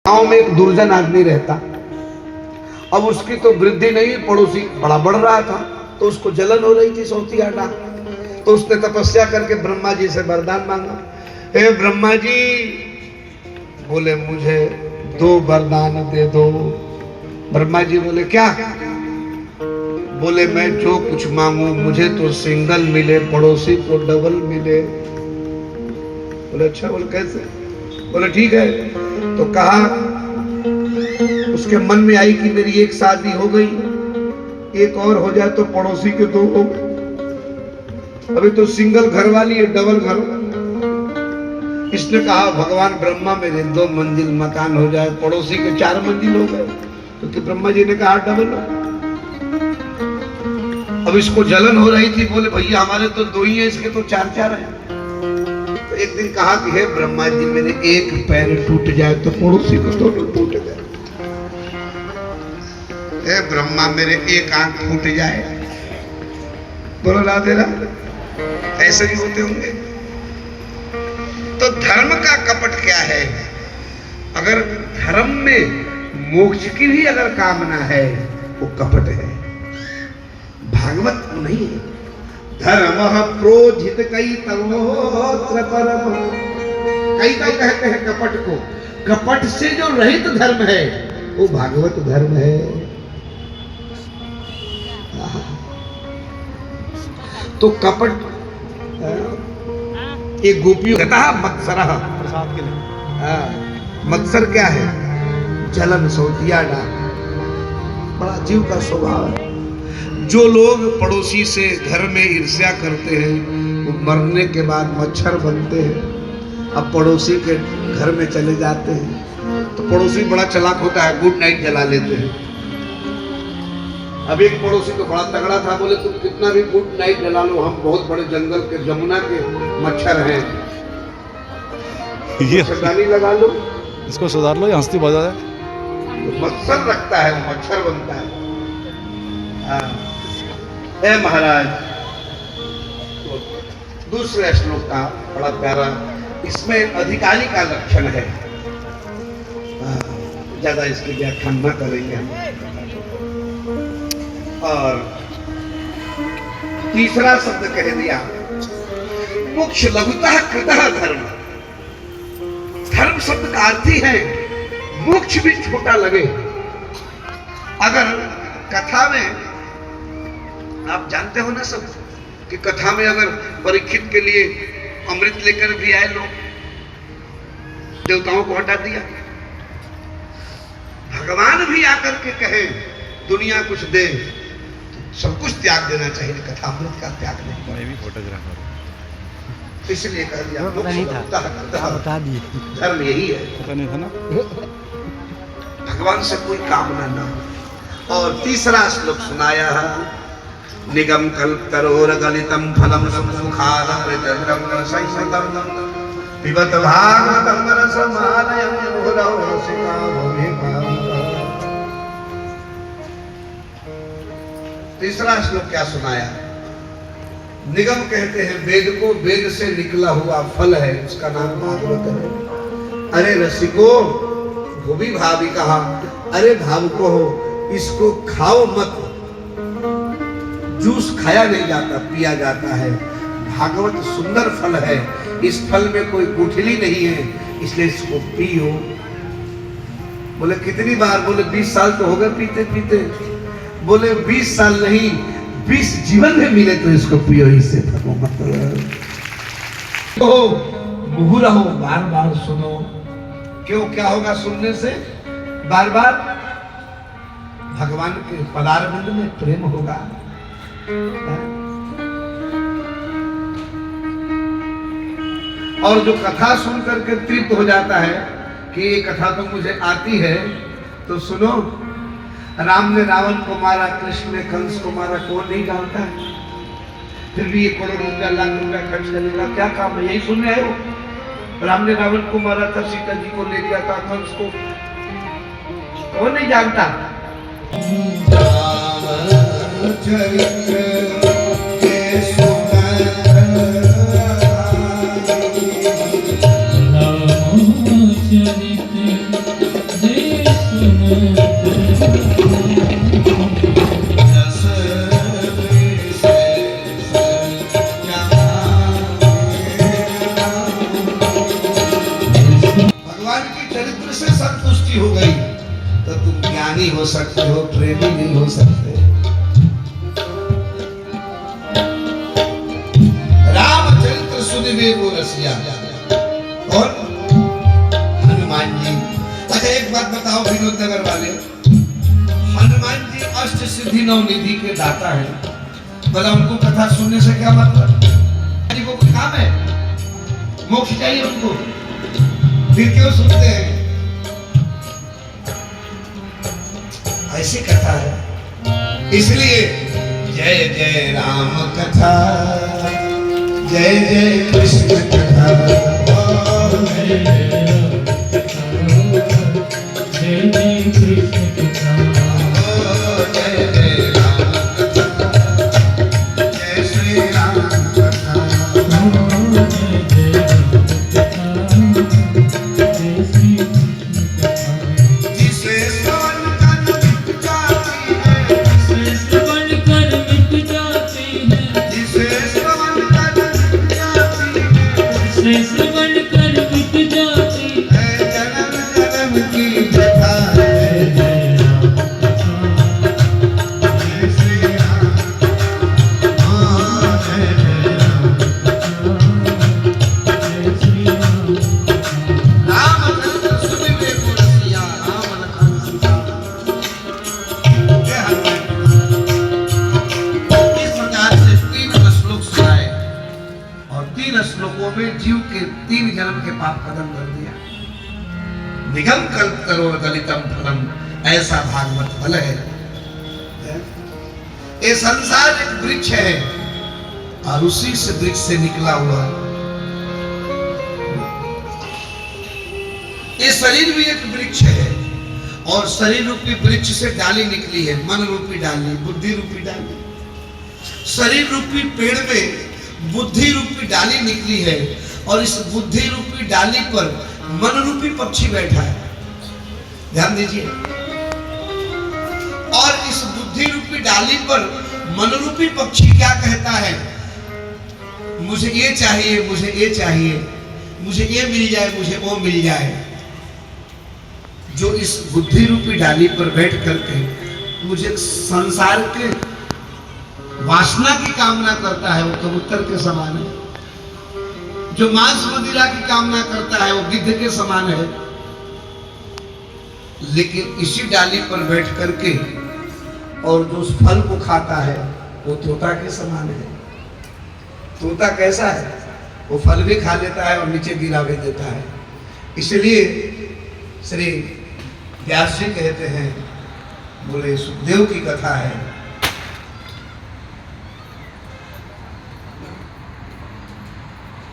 गांव में एक दुर्जन आदमी रहता। अब उसकी तो वृद्धि नहीं, पड़ोसी बड़ा बढ़ रहा था, तो उसको जलन हो रही थी सौतिया डाल। तो उसने तपस्या करके ब्रह्मा जी से वरदान मांगा, हे ब्रह्मा जी, बोले मुझे 2 वरदान दे दो। ब्रह्मा जी बोले क्या? बोले मैं जो कुछ मांगू मुझे तो सिंगल मिले, पड़ोसी को डबल मिले। बोले अच्छा। बोले कैसे? बोले ठीक है। तो कहा, उसके मन में आई कि मेरी एक शादी हो गई, एक और हो जाए तो पड़ोसी के 2 हो गए, अभी तो सिंगल घर वाली है, डबल घर। इसने कहा भगवान ब्रह्मा मेरे 2 मंजिल मकान हो जाए, पड़ोसी के 4 मंजिल हो गए, क्योंकि ब्रह्मा जी ने कहा डबल हो। अब इसको जलन हो रही थी, बोले भैया हमारे तो 2 ही है, इसके तो 4-4 है। तो एक दिन कहा कि हे ब्रह्मा जी, मेरे एक पैर टूट जाए तो पड़ोसी को दोनों टूट जाए। हे ब्रह्मा, मेरे एक आंख फूट जाए। बोलो राधे राधे। ऐसे भी होते होंगे। तो धर्म का कपट क्या है? अगर धर्म में मोक्ष की भी अगर कामना है, वो कपट है, भागवत नहीं है। धर्म प्रोजित कई तमोत्र परम। कई कहते हैं कपट को। कपट से जो रहित धर्म है वो भागवत धर्म है। तो कपट एक गोपियों कहता है मत्सर प्रसाद के लिए। मत्सर क्या है? जलन, सौतिया डाल, बड़ा जीव का स्वभाव है। जो लोग पड़ोसी से घर में ईर्ष्या करते हैं वो मरने के बाद मच्छर बनते हैं। अब पड़ोसी के घर में चले जाते हैं तो पड़ोसी बड़ा चालाक होता है, गुड नाइट जला लेते हैं। अब एक पड़ोसी तो बड़ा तगड़ा था, बोले तुम कितना भी गुड नाइट जला लो, हम बहुत बड़े जंगल के जमुना के मच्छर हैं, ये मच्छरदानी लगा लो, इसको सुधार लो, हंसती बजा है। मच्छर रखता है, मच्छर बनता है। हे महाराज, दूसरे श्लोक का बड़ा प्यारा, इसमें अधिकारी का लक्षण है, ज्यादा इसकी व्याख्या न करेंगे। और तीसरा शब्द कह दिया, मोक्ष लघुतः कृतः धर्म। धर्म शब्द का अर्थ ही है मोक्ष भी छोटा लगे। अगर कथा में आप जानते हो ना सब कि कथा में अगर परीक्षित के लिए अमृत लेकर भी आए लोग, देवताओं को हटा दिया, भगवान भी आकर के कहे दुनिया कुछ दे, तो सब कुछ त्याग देना चाहिए, कथा अमृत का त्याग नहीं। मैं भी फोटोग्राफर, इसलिए कह दिया बता दिए धर्म यही है, पता नहीं था ना, भगवान से कोई कामना ना हो। और तीसरा श्लोक सुनाया है, निगम कल्पतरोर गलितम फलम सुखादमृतद्रव्यम रसैषितम पिबत भागवतं रसमालयं मुहुरौ रसिका भवेम। तीसरा श्लोक क्या सुनाया? निगम कहते हैं वेद को, वेद से निकला हुआ फल है, उसका नाम भागवत है। अरे रसिको, भूमि भावी कहा, अरे भावुको हो, इसको खाओ मत, जूस खाया नहीं जाता, पिया जाता है। भागवत सुंदर फल है, इस फल में कोई गुठली नहीं है, इसलिए इसको पियो। बोले कितनी बार? बोले 20 साल तो हो गए पीते पीते। बोले 20 साल नहीं, 20 जीवन में मिले तो इसको पियो, इससे थको मत। तो मुहुरा हो, बार बार सुनो। क्यों? क्या होगा सुनने से? बार बार भगवान के पदारविंद में प्रेम होगा। और जो कथा सुन करके तृप्त हो जाता है कि ये कथा तो मुझे आती है, तो सुनो, राम ने रावण को मारा, कृष्ण ने कंस को मारा, कौन नहीं जानता है? फिर भी 1 करोड़ रुपया, लाख रुपया खर्च करेगा, क्या काम है? यही सुन रहे हो। राम ने रावण को मारा था, सीता जी को ले गया था, कंस को, कौन नहीं जानता? चरित्र के भगवान के चरित्र से संतुष्टि हो गई तो तुम ज्ञानी हो सकते हो, प्रेमी नहीं हो सकते। रामचरित्र सुनिवे वो रसिया। और हनुमान जी, अच्छा एक बात बताओ विनोद नगर वाले, हनुमान जी अष्ट सिद्धि नौ निधि के दाता है, भला उनको कथा सुनने से क्या मतलब? वो कोई काम है? मोक्ष चाहिए उनको, फिर क्यों सुनते हैं? ऐसी कथा है, इसलिए जय जय राम कथा, जय जय कृष्ण कथा, जय जय कृष्ण कथा, जय जय राम कथा, जय श्री राम कथा, जिसे श्रवण कर मिट जाती है, जिसे श्रवण कर मिट जाती है, जिसे श्रवण कर मिट जाती है, जन्म जन्म की कथा है, जय श्री राम, जय जय राम, जय श्री राम। रामचरित्र सुनिवे को रसिया, राम लखन सीता। जय हनुमान। इस प्रकार से 3 श्लोक सुनाए और 3 श्लोकों में जीव के 3 जन्म के पाप खत्म कर दिया। निगम कल्प करो दलितम फलम, ऐसा भागवत फल है। ये संसार एक वृक्ष है और उसी से वृक्ष से निकला हुआ ये शरीर भी एक वृक्ष है और शरीर रूपी वृक्ष से डाली निकली है, मन रूपी डाली, बुद्धि रूपी डाली। शरीर रूपी पेड़ में बुद्धि रूपी डाली निकली है और इस बुद्धि रूपी डाली पर मन रूपी पक्षी बैठा है, ध्यान दीजिए। और इस बुद्धि रूपी डाली पर मन रूपी पक्षी क्या कहता है? मुझे ये चाहिए, मुझे ये चाहिए, मुझे ये मिल जाए, मुझे वो मिल जाए। जो इस बुद्धि रूपी डाली पर बैठ करके मुझे संसार के वासना की कामना करता है वो कबूतर के समान है। जो मांस मदिरा की कामना करता है वो गिद्ध के समान है। लेकिन इसी डाली पर बैठ करके और जो उस फल को खाता है वो तोता के समान है। तोता कैसा है? वो फल भी खा लेता है और नीचे गिरा भी देता है। इसलिए श्री व्यास जी कहते हैं, बोले सुखदेव की कथा है,